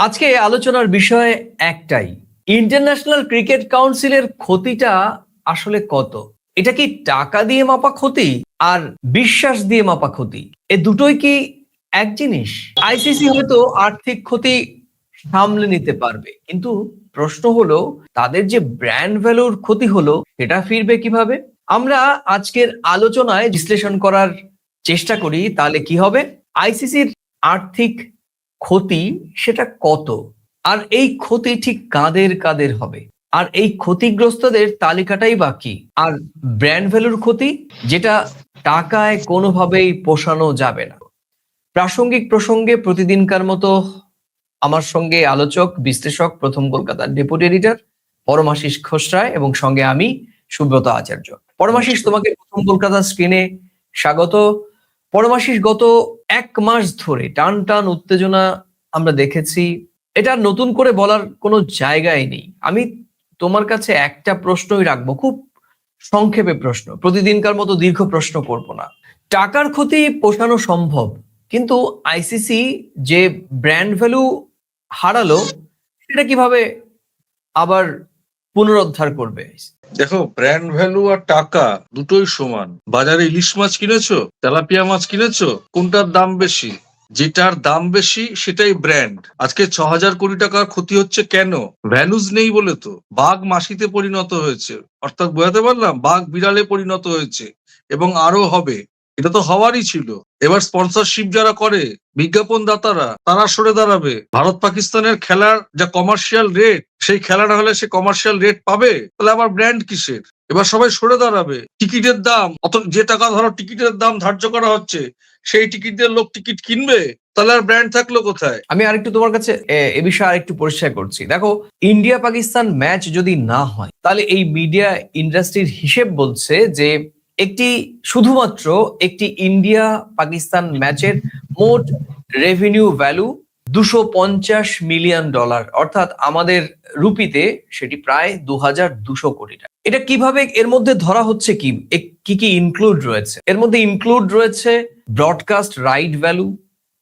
আজকে আলোচনার বিষয় একটাই, ইন্টারন্যাশনাল ক্রিকেট কাউন্সিলের ক্ষতিটা আসলে কত? এটা কি টাকা দিয়ে মাপা ক্ষতি আর বিশ্বাস দিয়ে মাপা ক্ষতি? এ দুটোই কি এক জিনিস? আইসিসি হয়তো আর্থিক ক্ষতি সামলে নিতে পারবে, কিন্তু প্রশ্ন হলো তাদের যে ব্র্যান্ড ভ্যালুর ক্ষতি হলো সেটা ফিরবে কিভাবে? আমরা আজকের আলোচনায় বিশ্লেষণ করার চেষ্টা করি, তাহলে কি হবে? আইসিসির আর্থিক ক্ষতি সেটা কত, আর এই ক্ষতি ঠিক কাদের কাদের হবে, আর এই ক্ষতিগ্রস্তদের তালিকাটাই বা কি, আর ব্র্যান্ড ভ্যালুর ক্ষতি যেটা টাকায় কোনোভাবেই পোষানো যাবে না। প্রাসঙ্গিক প্রসঙ্গে প্রতিদিনকার মতো আমার সঙ্গে আলোচক বিশ্লেষক প্রথম কলকাতার ডেপুটি এডিটর পরমাশিস খোসরায় এবং সঙ্গে আমি সুব্রত আচার্য। পরমাশিস, তোমাকে প্রথম কলকাতা স্ক্রিনে স্বাগত। পরমাশিস, গত 1 মাস ধরে টান টান উত্তেজনা আমরা দেখেছি, এটা নতুন করে বলার কোনো জায়গাই নেই। আমি তোমার কাছে একটা প্রশ্নই রাখবো, খুব সংক্ষেপে প্রশ্ন, প্রতিদিনকার মতো দীর্ঘ প্রশ্ন করব না। টাকার ক্ষতি পোষানো সম্ভব, কিন্তু আইসিসি যে ব্র্যান্ড ভ্যালু হারালো সেটা কিভাবে আবার পুনরুদ্ধার করবে? দেখো, ব্র্যান্ড ভ্যালু আর টাকা দুটোই সমান। বাজারে ইলিশ মাছ কিনেছো, তেলাপিয়া মাছ কিনেছো, কোনটার দাম বেশি? যেটার দাম বেশি সেটাই ব্র্যান্ড। আজকে 6,000 কোটি টাকার ক্ষতি হচ্ছে কেন? ভ্যালুজ নেই বলে তো। বাঘ মাসিতে পরিণত হয়েছে, অর্থাৎ বোঝাতে পারলাম, বাঘ বিড়ালে পরিণত হয়েছে এবং আরো হবে। এটা তো হওয়ারই ছিল। এবার স্পন্সরশিপ যারা করে, বিজ্ঞাপন দাতারা, তারা সরে দাঁড়াবে। ভারত পাকিস্তানের খেলার যা কমার্শিয়াল রেট, সেই খেলাটা হলে সে কমার্শিয়াল রেট পাবে, তাহলে আবার ব্র্যান্ড কিসের? এবার সবাই সরে দাঁড়াবে। টিকিটের দাম, অত যে টাকা ধরো টিকিটের দাম ধার্য করা হচ্ছে, সেই টিকিট দিয়ে লোক টিকিট কিনবে, তাহলে আর ব্র্যান্ড থাকলো কোথায়? আমি আরেকটু তোমার কাছে এ বিষয়ে আরেকটু পরিষ্কার করছি। দেখো, ইন্ডিয়া পাকিস্তান ম্যাচ যদি না হয়, তাহলে এই মিডিয়া ইন্ডাস্ট্রির হিসেব বলছে যে শুধুমাত্র একটি ইন্ডিয়া পাকিস্তান ম্যাচের মোট রেভিনিউ ভ্যালু $250 মিলিয়ন, অর্থাৎ আমাদের রুপিতে সেটি প্রায় 2,200 কোটি টাকা। এটা কিভাবে এর মধ্যে ধরা হচ্ছে? কি কি ইনক্লুড রয়েছে এর মধ্যে? ইনক্লুড রয়েছে ব্রডকাস্ট রাইট ভ্যালু,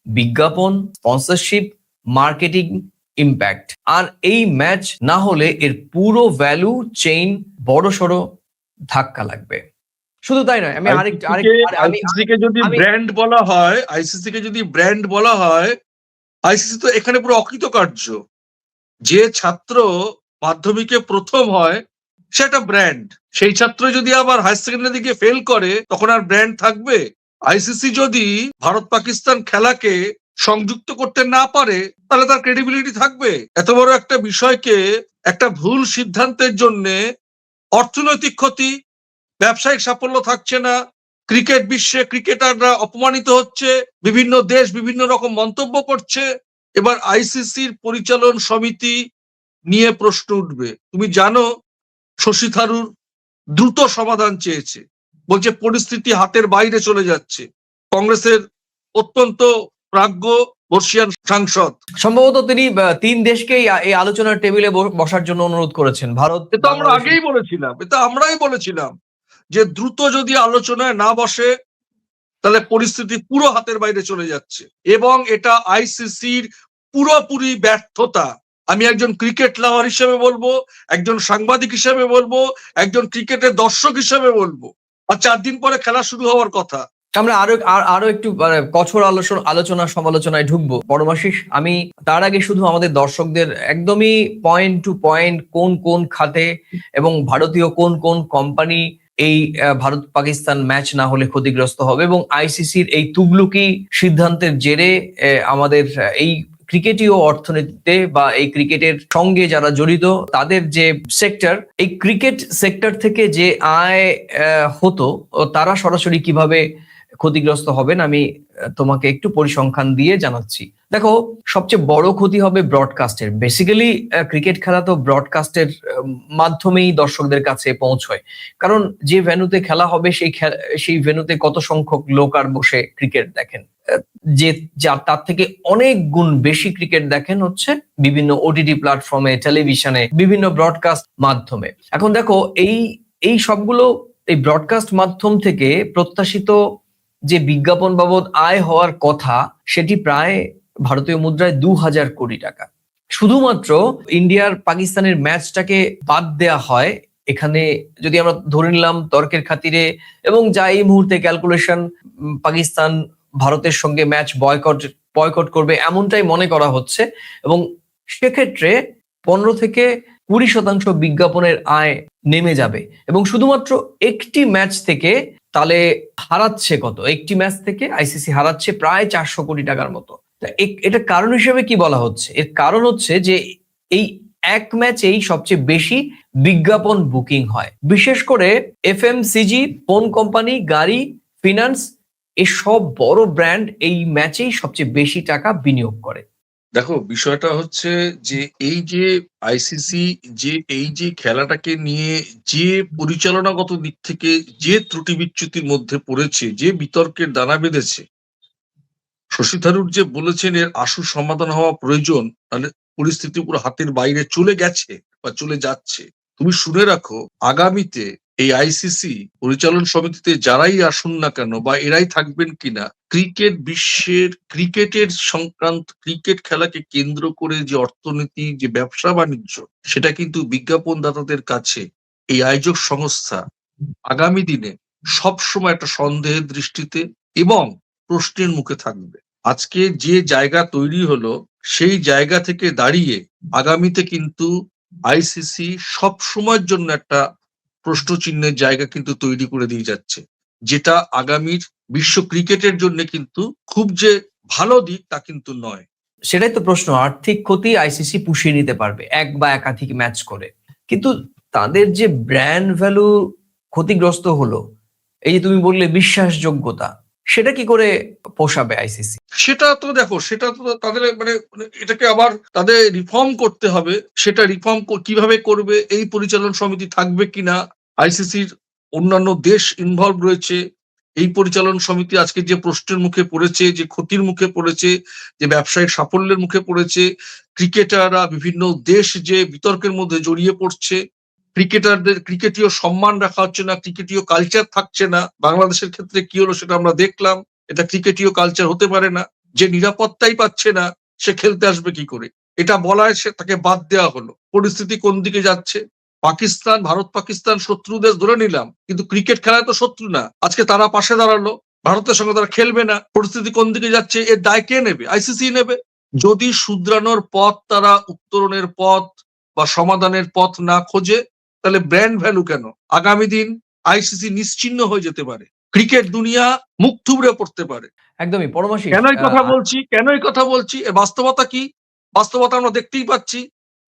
বিজ্ঞাপন, স্পন্সরশিপ, মার্কেটিং ইম্প্যাক্ট। আর এই ম্যাচ না হলে এর পুরো ভ্যালু চেইন বড়সড় ধাক্কা লাগবে। শুধু তাই নয়, আমি আইসিসিকে যদি ব্র্যান্ড বলা হয়, আইসিসি তো এখানে পুরো অকৃতকার্য। যে ছাত্র মাধ্যমিকে প্রথম হয় সেটা ব্র্যান্ড। সেই ছাত্র যদি আবার হায়ার সেকেন্ডারি দিকে ফেল করে, তখন আর ব্র্যান্ড থাকবে? আইসিসি যদি ভারত পাকিস্তান খেলাকে সংযুক্ত করতে না পারে, তাহলে তার ক্রেডিবিলিটি থাকবে? এত বড় একটা বিষয়কে একটা ভুল সিদ্ধান্তের জন্য অর্থনৈতিক ক্ষতি, ব্যবসায়িক সাফল্য থাকছে না, ক্রিকেট বিশ্বে ক্রিকেটাররা অপমানিত হচ্ছে, বিভিন্ন দেশ বিভিন্ন রকম মন্তব্য করছে। এবার আইসিসির পরিচালন সমিতি নিয়ে প্রশ্ন উঠবে। তুমি জানো, শশী থারুর দ্রুত সমাধান চেয়েছে, বলছে পরিস্থিতি হাতের বাইরে চলে যাচ্ছে। কংগ্রেসের অত্যন্ত প্রাজ্ঞ বর্ষিয়ান সাংসদ, সম্ভবত তিনি 3 দেশকেই এই আলোচনার টেবিলে বসার জন্য অনুরোধ করেছেন। ভারত, এটা আমরা আগেই বলেছিলাম, এটা আমরাই বলেছিলাম যে দ্রুত যদি আলোচনায় না বসে, তাহলে পরিস্থিতি পুরো হাতের বাইরে চলে যাচ্ছে এবং এটা আইসিসির পুরোপুরি ব্যর্থতা। আমি একজন ক্রিকেট লাভার হিসেবে বলবো, একজন সাংবাদিক হিসেবে বলবো, একজন ক্রিকেটের দর্শক হিসেবে বলবো। আর 4 দিন পরে খেলা শুরু হওয়ার কথা। আমরা আরো একটু কঠোর আলোচনা সমালোচনায় ঢুকবো। পরমাশিস, আমি তার আগে শুধু আমাদের দর্শকদের একদমই পয়েন্ট টু পয়েন্ট কোন কোন খাতে এবং ভারতীয় কোন কোন কোম্পানি এই ভারত পাকিস্তান ম্যাচ না হলে ক্ষতিগ্রস্ত হবে, এবং আইসিসির এই তুগলুকি সিদ্ধান্তের জেরে আমাদের এই ক্রিকেটীয় অর্থনীতিতে বা এই ক্রিকেটের সঙ্গে যারা জড়িত তাদের যে সেক্টর, এই ক্রিকেট সেক্টর থেকে যে আয় হতো, তারা সরাসরি কিভাবে ক্ষতিগ্রস্ত হবেন আমি তোমাকে একটু পরিসংখ্যান দিয়ে জানাচ্ছি। দেখো, সবচেয়ে বড় ক্ষতি হবে ব্রডকাস্টের। বেসিক্যালি ক্রিকেট খেলা তো ব্রডকাস্টের মাধ্যমেই দর্শকদের কাছে পৌঁছয়, কারণ যে ভেন্যুতে খেলা হবে সেই ভেন্যুতে কত সংখ্যক লোক আর বসে ক্রিকেট দেখেন, যে তার থেকে অনেক গুণ বেশি ক্রিকেট দেখেন হচ্ছে বিভিন্ন ওটিটি প্ল্যাটফর্মে, টেলিভিশনে, বিভিন্ন ব্রডকাস্ট মাধ্যমে। এখন দেখো, এই সবগুলো এই ব্রডকাস্ট মাধ্যম থেকে প্রত্যাশিত যে বিজ্ঞাপন বাবদ আয় হওয়ার কথা, সেটি প্রায় ভারতীয় মুদ্রায় 2,000 কোটি টাকা। শুধুমাত্র ইন্ডিয়ার পাকিস্তানের ম্যাচটাকে বাদ দেয়া হয়, এখানে যদি আমরা ধরে নিলাম তর্কের খাতিরে এবং যা এই মুহূর্তে ক্যালকুলেশন, পাকিস্তান ভারতের সঙ্গে ম্যাচ বয়কট করবে এমনটাই মনে করা হচ্ছে, এবং সেক্ষেত্রে 15 থেকে 20% বিজ্ঞাপনের আয় নেমে যাবে, এবং শুধুমাত্র একটি ম্যাচ থেকে তাহলে হারাচ্ছে কত, একটি ম্যাচ থেকে আইসিসি হারাচ্ছে প্রায় 400 কোটি টাকার মতো। এটা কারণ হিসেবে কি বলা হচ্ছে? এর কারণ হচ্ছে যে এই এক ম্যাচেই সবচেয়ে বেশি বিজ্ঞাপন বুকিং হয়, বিশেষ করে এফএমসিজি, ফোন কোম্পানি, গাড়ি, ফিনান্স, এসব বড় ব্র্যান্ড এই ম্যাচেই সবচেয়ে বেশি টাকা বিনিয়োগ করে। দেখো, বিষয়টা হচ্ছে যে এই যে আইসিসি এই যে খেলাটাকে নিয়ে যে পরিচালনাগত দিক থেকে যে ত্রুটি বিচ্যুতির মধ্যে পড়েছে, যে বিতর্কের দানা বেঁধেছে, শশী থারুর যে বলেছেন এর আশু সমাধান হওয়া প্রয়োজন, তাহলে পরিস্থিতি পুরো হাতের বাইরে চলে গেছে বা চলে যাচ্ছে। তুমি শুনে রাখো, আগামীতে এই আইসিসি পরিচালন সমিতিতে যারাই আসুন না কেন বা এরাই থাকবেন কিনা, ক্রিকেটের সংক্রান্ত ক্রিকেট খেলাকে কেন্দ্র করে যে অর্থনীতি, যে ব্যবসা বাণিজ্য, সেটা কিন্তু বিজ্ঞাপনদাতাদের কাছে এই আয়োজক সংস্থা আগামী দিনে সবসময় একটা সন্দেহের দৃষ্টিতে এবং প্রশ্নের মুখে থাকবে। আজকে যে জায়গা তৈরি হলো, সেই জায়গা থেকে দাঁড়িয়ে আগামীতে কিন্তু আইসিসি সব সময়ের জন্য একটা প্রশ্নচিহ্নের জায়গা কিন্তু তৈরি করে দিয়ে যাচ্ছে, যেটা আগামীর বিশ্ব ক্রিকেটের জন্য কিন্তু খুব যে ভালো দিক তা কিন্তু নয়। সেটাই তো প্রশ্ন, আর্থিক ক্ষতি আইসিসি পুষিয়ে নিতে পারবে এক বা একাধিক ম্যাচ করে, কিন্তু তাদের যে ব্র্যান্ড ভ্যালু ক্ষতিগ্রস্ত হলো, এই যে তুমি বললে বিশ্বাসযোগ্যতা, সেটা কি করে পোষাবে আইসিসি? সেটা তো দেখো, সেটা তো তাদের মানে এটাকে আবার তাদের রিফর্ম করতে হবে। সেটা রিফর্ম কিভাবে করবে, এই পরিচালন সমিতি থাকবে কিনা, আইসিসির অন্যান্য দেশ ইনভলভ রয়েছে, এই পরিচালন সমিতি আজকে যে প্রশ্নের মুখে পড়েছে, যে ক্ষতির মুখে পড়েছে, যে ব্যবসায়িক সাফল্যের মুখে পড়েছে, ক্রিকেটাররা বিভিন্ন দেশ যে বিতর্কের মধ্যে জড়িয়ে পড়ছে, ক্রিকেটারদের ক্রিকেটীয় সম্মান রাখা হচ্ছে না, ক্রিকেটীয় কালচার থাকছে না। বাংলাদেশের ক্ষেত্রে কি হলো সেটা আমরা দেখলাম। এটা ক্রিকেটীয় কালচার হতে পারে না। যে নিরাপত্তাই পাচ্ছে না, সে খেলতে আসবে কি করে? এটা বলায় সে তাকে বাদ দেওয়া হলো। পরিস্থিতি কোন দিকে যাচ্ছে? পাকিস্তান, ভারত পাকিস্তান শত্রু দেশ ধরে নিলাম, কিন্তু ক্রিকেট খেলায় তো শত্রু না। আজকে তারা পাশে দাঁড়ালো, ভারতের সঙ্গে তারা খেলবে না। পরিস্থিতি কোন দিকে যাচ্ছে, এর দায় কে নেবে? আইসিসি নেবে। যদি শুধরানোর পথ, তারা উত্তরণের পথ বা সমাধানের পথ না খোঁজে, তাহলে ব্র্যান্ড ভ্যালু কেন, আগামী দিন আইসিসি নিশ্চিহ্ন হয়ে যেতে পারে, ক্রিকেট দুনিয়া মুখ থুবড়ে পড়তে পারে। একদমই পরমাশি। কেন এই কথা বলছি, এর বাস্তবতা কি? বাস্তবতা আমরা দেখতেই পাচ্ছি।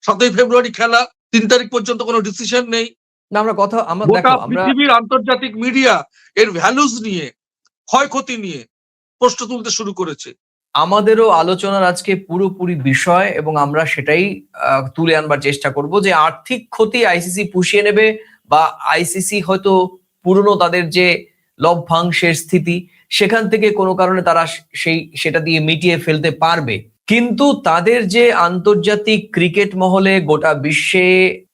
7ই ফেব্রুয়ারি খেলা, 3 তারিখ পর্যন্ত কোনো ডিসিশন নেই। না, আমরা গোটা দেখো, আমরা পৃথিবীর আন্তর্জাতিক মিডিয়া এর ভ্যালুজ নিয়ে, ক্ষয়ক্ষতি নিয়ে প্রশ্ন তুলতে শুরু করেছে। আমাদেরও আলোচনার আজকে পুরোপুরি বিষয়, এবং আমরা সেটাই তুলে আনবার চেষ্টা করব যে আর্থিক ক্ষতি আইসিসি পুষিয়ে নেবে, বা আইসিসি হয়তো পুরনো তাদের যে লভ্যাংশের স্থিতি, সেখান থেকে কোনো কারণে তারা সেটা দিয়ে মিটিয়ে ফেলতে পারবে, কিন্তু তাদের যে আন্তর্জাতিক ক্রিকেট মহলে গোটা বিশ্বে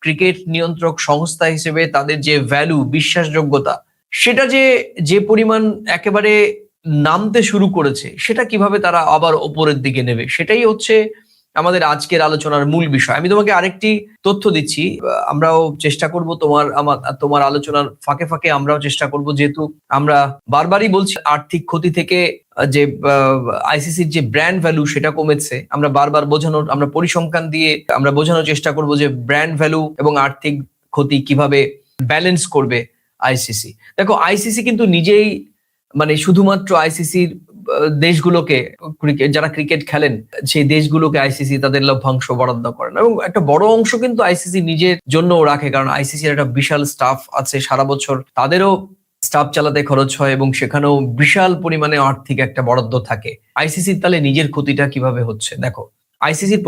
ক্রিকেট নিয়ন্ত্রক সংস্থা হিসেবে তাদের যে ভ্যালু, বিশ্বাসযোগ্যতা, সেটা যে পরিমাণ একেবারে নামতে শুরু করেছে, সেটা কিভাবে তারা আবার ওপরের দিকে নেবে, সেটাই হচ্ছে আমাদের আজকের আলোচনার মূল বিষয়। আমি তোমাকে আরেকটি তথ্য দিচ্ছি, আমরাও চেষ্টা করব তোমার আলোচনার ফাঁকে ফাঁকে আমরাও চেষ্টা করব, যেহেতু আমরা বারবারই বলছি আর্থিক ক্ষতি থেকে যে আইসিসির যে ব্র্যান্ড ভ্যালু সেটা কমেছে, আমরা পরিসংখ্যান দিয়ে আমরা বোঝানোর চেষ্টা করব যে ব্র্যান্ড ভ্যালু এবং আর্থিক ক্ষতি কিভাবে ব্যালেন্স করবে আইসিসি। দেখো, আইসিসি কিন্তু নিজেই মানে শুধুমাত্র আইসিসির দেশগুলোকে, যারা ক্রিকেট খেলেন সেই দেশগুলোকে আইসিসি তাদের লভ্যাংশ বরাদ্দ করেন, এবং একটা বড় অংশ কিন্তু আইসিসি নিজের জন্য রাখে, কারণ আইসিসির একটা বিশাল স্টাফ আছে, সারা বছর তাদেরও স্টাফ চালাতে খরচ হয়, এবং সেখানেও বিশাল পরিমাণে আর্থিক একটা বরাদ্দ থাকে। আইসিসির তাহলে নিজের ক্ষতিটা কিভাবে হচ্ছে? দেখো, আইসিসির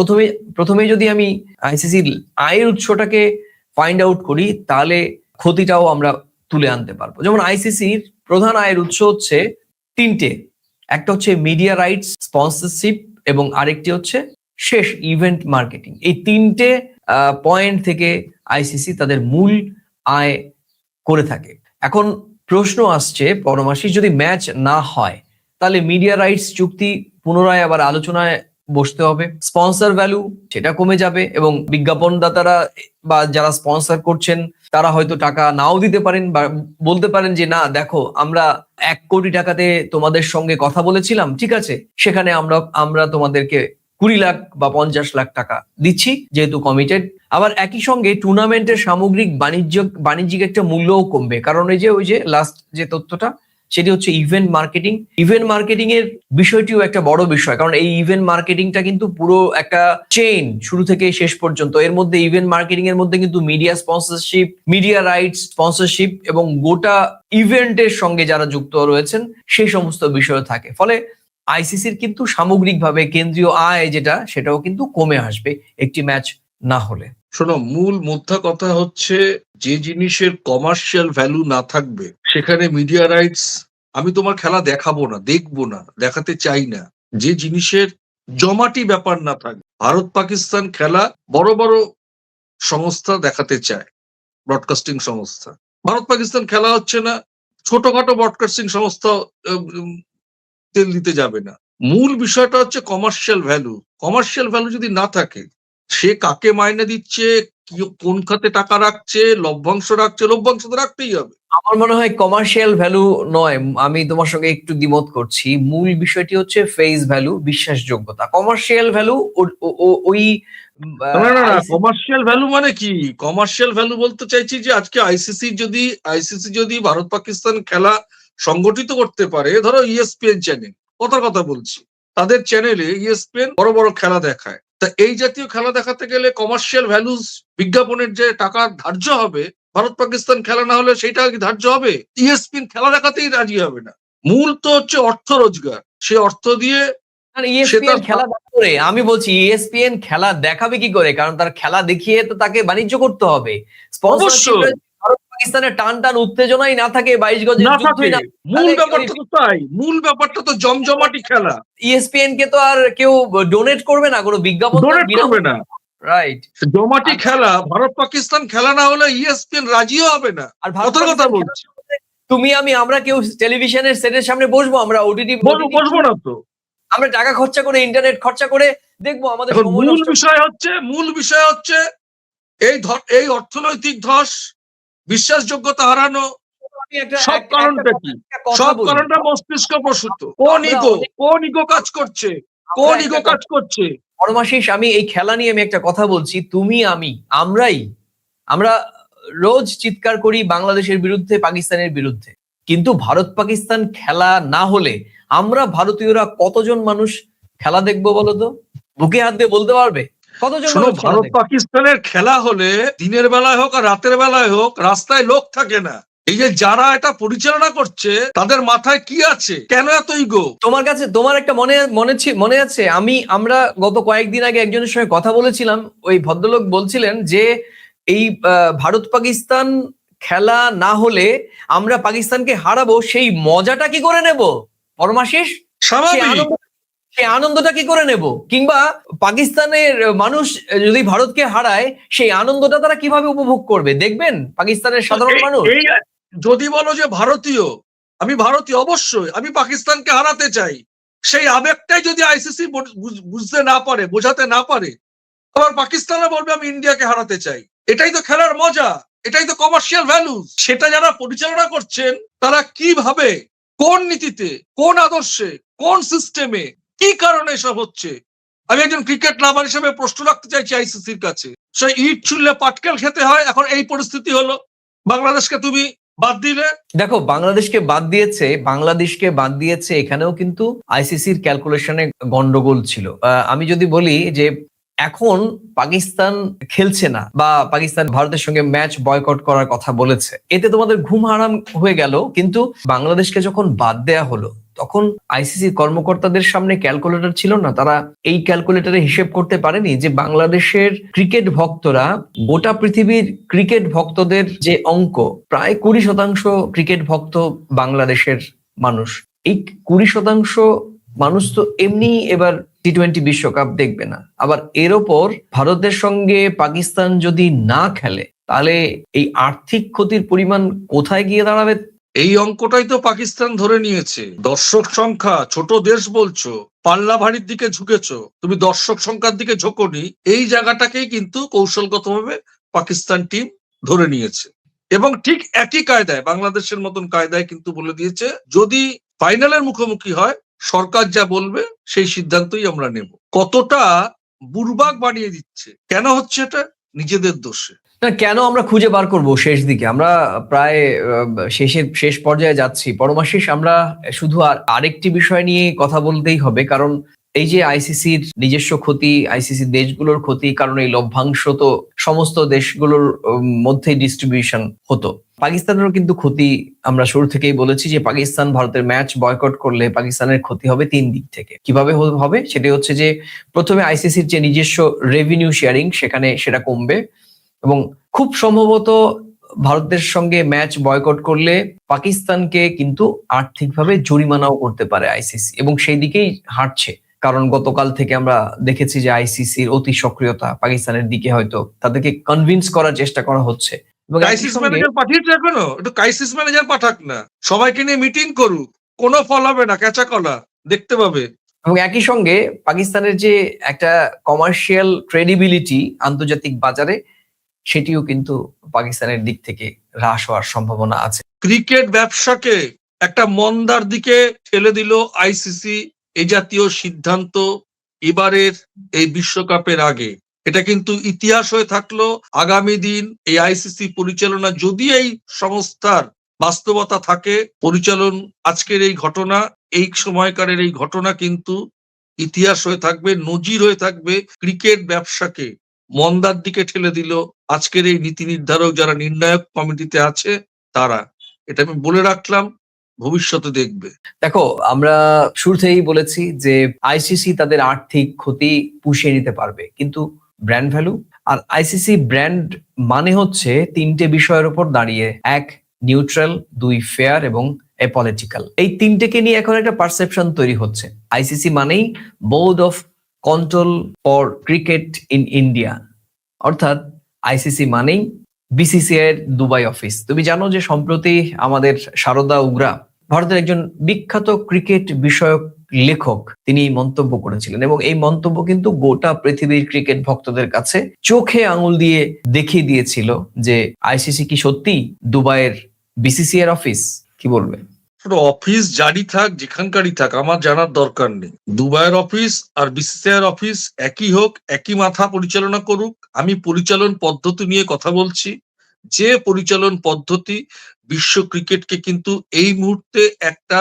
প্রথমে যদি আমি আইসিসির আয়ের উৎসটাকে ফাইন্ড আউট করি, তাহলে ক্ষতিটাও আমরা তুলে আনতে পারবো। যেমন আইসিসির প্রধান আয়ের উৎস হচ্ছে 3টে। একটা হচ্ছে মিডিয়া রাইটস, স্পন্সরশিপ, এবং আরেকটি হচ্ছে শেষ ইভেন্ট মার্কেটিং। এই 3টে পয়েন্ট থেকে আইসিসি তাদের মূল আয় করে থাকে। এখন প্রশ্ন আসছে, পরমাশি, যদি ম্যাচ না হয় তাহলে মিডিয়া রাইটস চুক্তি পুনরায় আবার আলোচনায় বসতে হবে। স্পন্সর ভ্যালু সেটা কমে যাবে এবং বিজ্ঞাপনদাতারা বা যারা স্পন্সর করছেন তারা হয়তো টাকা নাও দিতে পারেন বা বলতে পারেন যে না দেখো আমরা 1 কোটি টাকাতে তোমাদের সঙ্গে কথা বলেছিলাম, ঠিক আছে, সেখানে আমরা তোমাদেরকে 20 লাখ বা 50 লাখ টাকা দিচ্ছি যেহেতু কমিটেড। আবার একই সঙ্গে টুর্নামেন্টের সামগ্রিক বাণিজ্যিক একটা মূল্যও কমবে, কারণ ওই যে লাস্ট যে তথ্যটা সেটি হচ্ছে ইভেন্ট মার্কেটিং। ইভেন্ট মার্কেটিং এর বিষয়টিও একটা বড় বিষয়, কারণ এই ইভেন্ট মার্কেটিংটা কিন্তু পুরো একটা চেইন শুরু থেকে শেষ পর্যন্ত। এর মধ্যে ইভেন্ট মার্কেটিং এর মধ্যে কিন্তু media sponsorship, media rights sponsorship এবং গোটা ইভেন্টের সঙ্গে যারা যুক্ত রয়েছেন সেই সমস্ত বিষয় থাকে। ফলে আইসিসির কিন্তু সামগ্রিকভাবে কেন্দ্রীয় আয় সেটাও কিন্তু কমে আসবে একটি ম্যাচ না হলে। শোনো, মূল মোদ্দা কথা হচ্ছে যে জিনিসের কমার্শিয়াল ভ্যালু না থাকবে সেখানে মিডিয়া রাইটস, আমি তোমার খেলা দেখাবো না, দেখবো না, দেখাতে চাই না। যে জিনিসের জমাটি ব্যাপার না থাকে, ভারত পাকিস্তান খেলা বড় বড় সংস্থা দেখাতে চায়, ব্রডকাস্টিং সংস্থা। ভারত পাকিস্তান খেলা হচ্ছে না, ছোটখাটো ব্রডকাস্টিং সংস্থা তেল দিতে যাবে না। মূল বিষয়টা হচ্ছে কমার্শিয়াল ভ্যালু। কমার্শিয়াল ভ্যালু যদি না থাকে, সে কাকে মাইনে দিচ্ছে, কোন খাতে টাকা রাখছে, লভ্যাংশ রাখছে, লভ্যাংশ তো রাখতেই হবে। আমার মনে হয় কমার্শিয়াল ভ্যালু নয়, আমি তোমার সঙ্গে একটু দ্বিমত করছি। মূল বিষয়টি হচ্ছে ফেস ভ্যালু, বিশ্বাসযোগ্যতা। কমার্শিয়াল ভ্যালু ওই না না না, কমার্শিয়াল ভ্যালু মানে কি? কমার্শিয়াল ভ্যালু বলতে চাইছি যে আজকে আইসিসি যদি ভারত পাকিস্তান খেলা সংগঠিত করতে পারে, ধরো ইএসপিএন চ্যানেল, কথার কথা বলছি, তাদের চ্যানেলে ইএসপিএন বড় বড় খেলা দেখায়, তা এই জাতীয় খেলা দেখাতে গেলে কমার্শিয়াল ভ্যালুস, বিজ্ঞাপনের যে টাকা ধার্য হবে, ভারত পাকিস্তান খেলা না হলে সেই টাকা কি ধার্য হবে? ইএসপিএন খেলা দেখাতেই রাজি হবে না। মূল তো হচ্ছে অর্থ রোজগার, সে অর্থ দিয়ে ইএসপিএন খেলা করে, আমি বলছি ইএসপিএন খেলা দেখাবে কি করে, কারণ তার খেলা দেখিয়ে তো তাকে বাণিজ্য করতে হবে। অবশ্যই ভারত পাকিস্তানের টান উত্তেজনাই না থাকে, 22 গজের যুদ্ধই না, মূল ব্যাপারটা তো তাই, মূল ব্যাপারটা তো জমজমাটি খেলা। ইএসপিএন কে তো আর কেউ ডোনেট করবে না, কোনো বিজ্ঞাপন ডোনেট করবে না, রাইট? জমাটি খেলা। ভারত পাকিস্তান খেলা না হলে ইএসপিএন রাজিও হবে না। আর কথার কথা বলছি, তুমি আমরা কেউ টেলিভিশনের সেটের সামনে বসবো, আমরা ওটিটি বসবো না তো, আমরা টাকা খরচা করে, ইন্টারনেট খরচা করে দেখবো। আমাদের মূল বিষয় হচ্ছে এই অর্থনৈতিক ধস, বিশ্বাসযোগ্যতা হারানো, সব কারণটা কি? সব কারণটা মস্তিষ্ক প্রসূত। কোন ইগো কাজ করছে? পরমাশিস, আমি এই খেলা নিয়ে আমি একটা কথা বলছি। তুমি আমরা রোজ চিৎকার করি বাংলাদেশের বিরুদ্ধে, পাকিস্তানের বিরুদ্ধে, কিন্তু ভারত পাকিস্তান খেলা না হলে আমরা ভারতীয়রা কতজন মানুষ খেলা দেখবো বলো তো? বুকে হাত দিয়ে বলতে পারবে কতজন? ভারত পাকিস্তানের খেলা হলে দিনের বেলায় হোক আর রাতের বেলায় হোক, রাস্তায় লোক থাকে না। এই যে যারা এটা পরিচালনা করছে, তাদের মাথায় কি আছে? কেন এত ইগো? তোমার একটা মনে আছে, আমরা গত কয়েকদিন আগে একজনের সঙ্গে কথা বলেছিলাম, ওই ভদ্রলোক বলছিলেন যে এই ভারত পাকিস্তান খেলা না হলে আমরা পাকিস্তানকে হারাবো, সেই মজাটা কি করে নেব পরমাশিস? সেই আনন্দটা কি করে নেব? কিংবা পাকিস্তানের মানুষ যদি ভারতকে হারায়, সেই আনন্দটা তারা কিভাবে উপভোগ করবে দেখবেন পাকিস্তানের সাধারণ মানুষ। যদি বলো যে আমি ভারতীয়, অবশ্যই আমি পাকিস্তানকে হারাতে চাই, সেই আবেগটাই যদি আইসিসি বুঝতে না পারে, বোঝাতে না পারে, আবার পাকিস্তানও বলবে আমি ইন্ডিয়াকে হারাতে চাই। এটাই তো খেলার মজা, এটাই তো কমার্শিয়াল ভ্যালু। সেটা যারা পরিচালনা করছেন, তারা কিভাবে, কোন নীতিতে, কোন আদর্শে, কোন সিস্টেমে, কি কারণে এসব হচ্ছে? আমি একজন ক্রিকেট লাভার হিসেবে প্রশ্ন রাখতে চাইছি আইসিসির কাছে। সে ইট ছুড়লে পাটকেল খেতে হয়, এখন এই পরিস্থিতি হলো। বাংলাদেশকে তুমি বাদ দিলে, দেখো বাংলাদেশকে বাদ দিয়েছে এখানেও কিন্তু আইসিসির ক্যালকুলেশনে গন্ডগোল ছিল। আমি যদি বলি যে এখন পাকিস্তান খেলছে না বা পাকিস্তান ভারতের সঙ্গে ম্যাচ বয়কট করার কথা বলেছে, এতে তোমাদের ঘুম হারাম হয়ে গেল। কিন্তু বাংলাদেশকে যখন বাদ দেয়া হলো, তখন আইসিসি কর্মকর্তাদের সামনে ক্যালকুলেটর ছিল না, তারা এই ক্যালকুলেটরে হিসেব করতে পারেনি যে বাংলাদেশের ক্রিকেট ভক্তরা, গোটা পৃথিবীর ক্রিকেট ভক্তদের যে অঙ্ক, প্রায় 20% ক্রিকেট ভক্ত বাংলাদেশের মানুষ। এই 20% মানুষ তো এমনি এবার টি-20 বিশ্বকাপ দেখবে না। আবার এর ওপর ভারতের সঙ্গে পাকিস্তান যদি না খেলে, তাহলে এই আর্থিক ক্ষতির পরিমাণ কোথায় গিয়ে দাঁড়াবে এই অঙ্কটাই তো পাকিস্তান ধরে নিয়েছে। দর্শক সংখ্যা, ছোট দেশ বলছো, পাল্লা ভারীর দিকে ঝুঁকেছো, তুমি দর্শক সংখ্যার দিকে ঝোঁকোনি। এই জায়গাটাকেই কিন্তু কৌশলগতভাবে পাকিস্তান টিম ধরে নিয়েছে এবং ঠিক একই কায়দায়, বাংলাদেশের মতন কায়দায় কিন্তু বলে দিয়েছে যদি ফাইনালের মুখোমুখি হয় সরকার যা বলবে সেই সিদ্ধান্তই আমরা নেব। কতটা বুড়বাক বানিয়ে দিচ্ছে, কেন হচ্ছে এটা? নিজেদের দোষে। না, কেন আমরা খুঁজে বার করব শেষ দিকে? আমরা প্রায় শেষ পর্যায়ে যাচ্ছি। পরমাশিস, আমরা শুধু আরেকটি বিষয় নিয়ে কথা বলতেই হবে, কারণ এই যে আইসিসির নিজস্ব ক্ষতি, আইসিসি দেশগুলোর ক্ষতি, কারণ এই লভ্যাংশ তো সমস্ত দেশগুলোর মধ্যেই ডিস্ট্রিবিউশন হতো। পাকিস্তানেরও কিন্তু ক্ষতি। আমরা শুরু থেকেই বলেছি যে পাকিস্তান ভারতের ম্যাচ বয়কট করলে পাকিস্তানের ক্ষতি হবে 3 দিক থেকে। কিভাবে হবে? সেটা হচ্ছে যে প্রথমে আইসিসির যে নিজস্ব রেভিনিউ শেয়ারিং সেটা কমবে, এবং খুব সম্ভবত ভারতের সঙ্গে ম্যাচ বয়কট করলে পাকিস্তানকে কিন্তু আর্থিকভাবে জরিমানাও করতে পারে আইসিসি, এবং সেই দিকেই হাঁটছে। কারণ গতকাল থেকে আমরা দেখেছি যে আইসিসির অতি সক্রিয়তা পাকিস্তানের দিকে, হয়তো তাদেরকে কনভিন্স করার চেষ্টা করা হচ্ছে। এবং একই ক্রাইসিস সঙ্গে ম্যানেজার পাঠিয়েছে এখনো? একটু ক্রাইসিস ম্যানেজার পাঠাক না, সবাইকে নিয়ে মিটিং করুক, কোনো ফল হবে না, ক্যাচা কলা দেখতে পাবে। পাকিস্তানের যে একটা কমার্শিয়াল ক্রেডিবিলিটি আন্তর্জাতিক বাজারে, সেটিও কিন্তু পাকিস্তানের দিক থেকে হ্রাস হওয়ার সম্ভাবনা আছে। ক্রিকেট ব্যবসাকে একটা মন্দার দিকে ঠেলে দিল আইসিসি এই জাতীয় সিদ্ধান্ত এবারের এই বিশ্বকাপের আগে। এটা কিন্তু ইতিহাস হয়ে থাকলো। আগামী দিন এই আইসিসি পরিচালনা, যদি এই সংস্থার বাস্তবতা থাকে, পরিচালন আজকের এই ঘটনা, এই সময়কারের এই ঘটনা কিন্তু ইতিহাস হয়ে থাকবে, নজির হয়ে থাকবে। ক্রিকেট ব্যবসাকে মন্দার দিকে ঠেলে দিল আজকের এই নীতি নির্ধারক, যারা নির্ণায়ক কমিটিতে আছে তারা। এটা আমি বলে রাখলাম, ভবিষ্যতে দেখবে। দেখো, আমরা শুরুতেই বলেছি যে আইসিসি তাদের আর্থিক ক্ষতি পুষিয়ে নিতে পারবে, কিন্তু ব্র্যান্ড ভ্যালু আর আইসিসি ব্র্যান্ড মানে হচ্ছে 3টে বিষয়ের উপর দাঁড়িয়ে: 1 নিউট্রাল, 2 ফেয়ার এবং অ্যাপলিটিক্যাল। এই 3টেকে নিয়ে এখন একটা পারসেপশন তৈরি হচ্ছে। আইসিসি মানেই board of control for cricket in India, অর্থাৎ আইসিসি মানেই বিসিসিআই এর দুবাই অফিস। তুমি জানো যে সম্প্রতি আমাদের শারদা উগ্রা, ভারতের একজন বিখ্যাত ক্রিকেট বিষয়ক লেখক, তিনি মন্তব্য করেছিলেন, এবং এই মন্তব্য কিন্তু গোটা পৃথিবীর ক্রিকেট ভক্তদের কাছে চোখে আঙুল দিয়ে দেখিয়ে দিয়েছিল যে আইসিসি কি সত্যি দুবাইয়ের বিসিসিআই এর অফিস? কি বলবে? অফিস জারি থাক, যেখানকারই থাক, আমার জানার দরকার নেই। দুবাইয়ের অফিস আর বিসিসিআই অফিস একই হোক, একই মাথা পরিচালনা করুক। আমি পরিচালন পদ্ধতি নিয়ে কথা বলছি, যে পরিচালন পদ্ধতি বিশ্ব ক্রিকেটকে কিন্তু এই মুহূর্তে একটা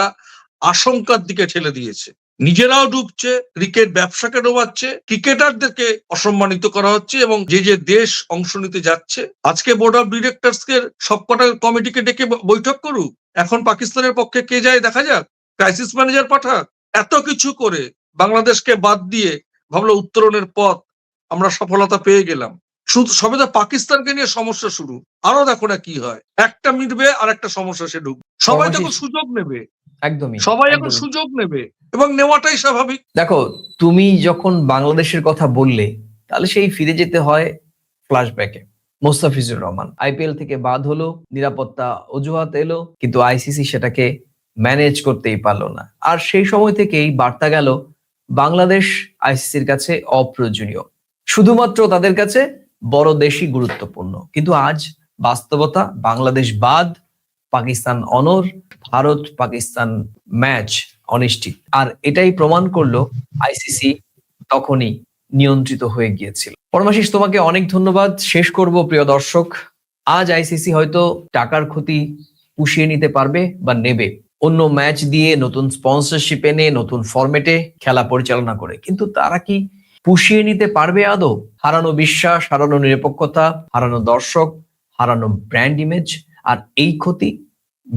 আশঙ্কার দিকে ঠেলে দিয়েছে। নিজেরাও ডুবছে, ক্রিকেট ব্যবসাকে ডোবাচ্ছে, ক্রিকেটারদেরকে অসম্মানিত করা হচ্ছে, এবং যে যে দেশ অংশ নিতে যাচ্ছে, আজকে বোর্ড অফ ডিরেক্টরস কে সবকটা কমিটিকে ডেকে বৈঠক করুক। এখন পাকিস্তানের পক্ষে কে যায় দেখা যাক, ক্রাইসিস ম্যানেজার পাঠাক। এত কিছু করে বাংলাদেশকে বাদ দিয়ে ভাবলো উত্তরণের পথ আমরা সফলতা পেয়ে গেলাম। শুধু সবে তো পাকিস্তানকে নিয়ে সমস্যা শুরু, আরো দেখো না কি হয়। একটা মিটবে আর একটা সমস্যা সে ঢুকবে। সবাই তখন সুযোগ নেবে, সবাই এখন একদমই সুযোগ নেবে, এবং নেওয়াটাই স্বাভাবিক। দেখো, তুমি যখন বাংলাদেশের কথা বললে, তাহলে সেই ফিরে যেতে হয় ফ্ল্যাশব্যাকে। মোস্তাফিজুর রহমান আইপিএল থেকে বাদ হলো, নিরাপত্তা অজুহাত এলো, কিন্তু আইসিসি সেটাকে ম্যানেজ করতেই পারলো না। আর সেই সময় থেকেই বার্তা গেল বাংলাদেশ আইসিসির কাছে অপ্রয়োজনীয়, শুধুমাত্র তাদের কাছে বড় দেশই গুরুত্বপূর্ণ। কিন্তু আজ বাস্তবতা, বাংলাদেশ বাদ, পাকিস্তান অনর, ভারত পাকিস্তান ম্যাচ অনিশ্চিত। আর এটাই প্রমাণ করলো আইসিসি তখনই নিয়ন্ত্রিত হয়ে গিয়েছিল। পরমাশিস, তোমাকে অনেক ধন্যবাদ। শেষ করব প্রিয় দর্শক, আজ আইসিসি হয়তো টাকার ক্ষতি পুষিয়ে নিতে পারবে বা নেবে অন্য ম্যাচ দিয়ে, নতুন স্পন্সরশিপ এনে, নতুন ফরম্যাটে খেলা পরিচালনা করে, কিন্তু তারা কি পুষিয়ে নিতে পারবে আদৌ? হারানো বিশ্বাস, হারানো নিরপেক্ষতা, হারানো দর্শক, হারানো ব্র্যান্ড ইমেজ, আর এই ক্ষতি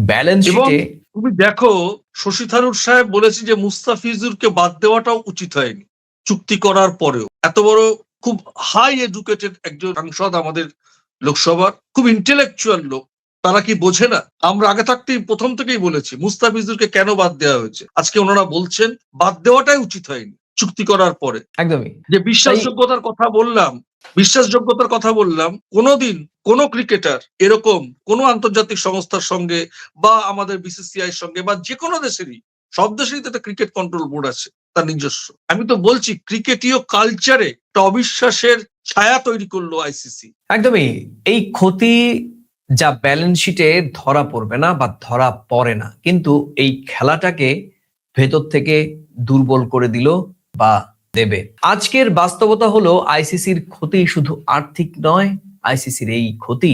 ব্যালেন্স এবং শিটে। তুমি দেখো, শশী থারুর সাহেব বলেছে যে মুস্তাফিজুরকে বাদ দেওয়াটাও উচিত হয়নি চুক্তি করার পরেও। এত বড় খুব হাই এডুকেটেড একজন সাংসদ আমাদের লোকসভার, খুব ইন্টেলেকচুয়াল লোক, তারা কি বোঝে না? আমরা আগে থাকতেই প্রথম থেকেই বলেছি মুস্তাফিজুরকে কেন বাদ দেওয়া হয়েছে। আজকে ওনারা বলছেন বাদ দেওয়াটাই উচিত হয়নি। চুক্তি করার পরে। একদমই। যে বিশ্বাসযোগ্যতার কথা বললাম, কোনোদিন কোন ক্রিকেটার এরকম কোন আন্তর্জাতিক সংস্থার সঙ্গে বা আমাদের বিসিসিআই এর সঙ্গে বা যে কোনো দেশেরই, সব দেশেরই তো একটা ক্রিকেট কন্ট্রোল বোর্ড আছে তার নিজস্ব। আমি তো বলছি ক্রিকেটীয় কালচারে একটা অবিশ্বাসের ছায়া তৈরি করলো আইসিসি। একদমই। এই ক্ষতি যা ব্যালেন্স শিটে ধরা পড়বে না বা ধরা পড়ে না, কিন্তু এই খেলাটাকে ভেতর থেকে দুর্বল করে দিল বা দেবে। আজকের বাস্তবতা হলো আইসিসির ক্ষতি শুধু আর্থিক নয়, আইসিসির এই ক্ষতি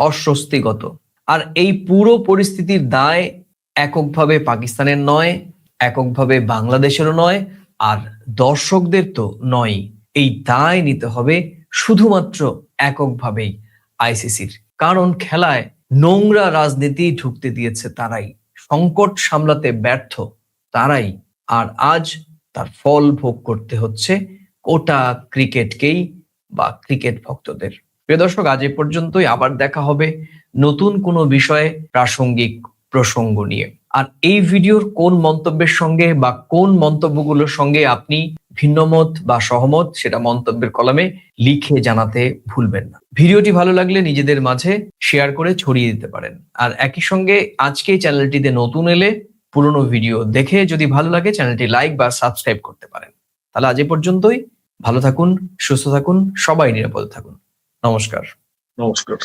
অস্বস্তিগত। আর এই পুরো পরিস্থিতির দায় এককভাবে পাকিস্তানের নয়, এককভাবে বাংলাদেশেরও নয়, আর দর্শকদের তো নয়। এই দায় নিতে হবে শুধুমাত্র এককভাবেই আইসিসির। কারণ খেলায় নোংরা রাজনীতি ঢুকতে দিয়েছে তারাই, সংকট সামলাতে ব্যর্থ তারাই, আর আজ তার ফল ভোগ করতে হচ্ছে গোটা ক্রিকেটকেই বা ক্রিকেট ভক্তদের। প্রিয় দর্শক, আজ এ পর্যন্তই। আবার দেখা হবে নতুন কোনো বিষয়ে, প্রাসঙ্গিক প্রসঙ্গ নিয়ে। আর এই ভিডিওর কোন মন্তব্যের সঙ্গে বা কোন মন্তব্যগুলোর সঙ্গে আপনি ভিন্নমত বা সহমত, সেটা মন্তব্যের কলামে লিখে জানাতে ভুলবেন না। ভিডিওটি ভালো লাগলে নিজেদের মাঝে শেয়ার করে ছড়িয়ে দিতে পারেন। আর একই সঙ্গে আজকে চ্যানেলটিতে নতুন এলে পুরনো ভিডিও দেখে যদি ভালো লাগে চ্যানেলটি লাইক বা সাবস্ক্রাইব করতে পারেন। তাহলে আজ এ পর্যন্তই। ভালো থাকুন, সুস্থ থাকুন, সবাই নিরাপদে থাকুন। নমস্কার। নমস্কার।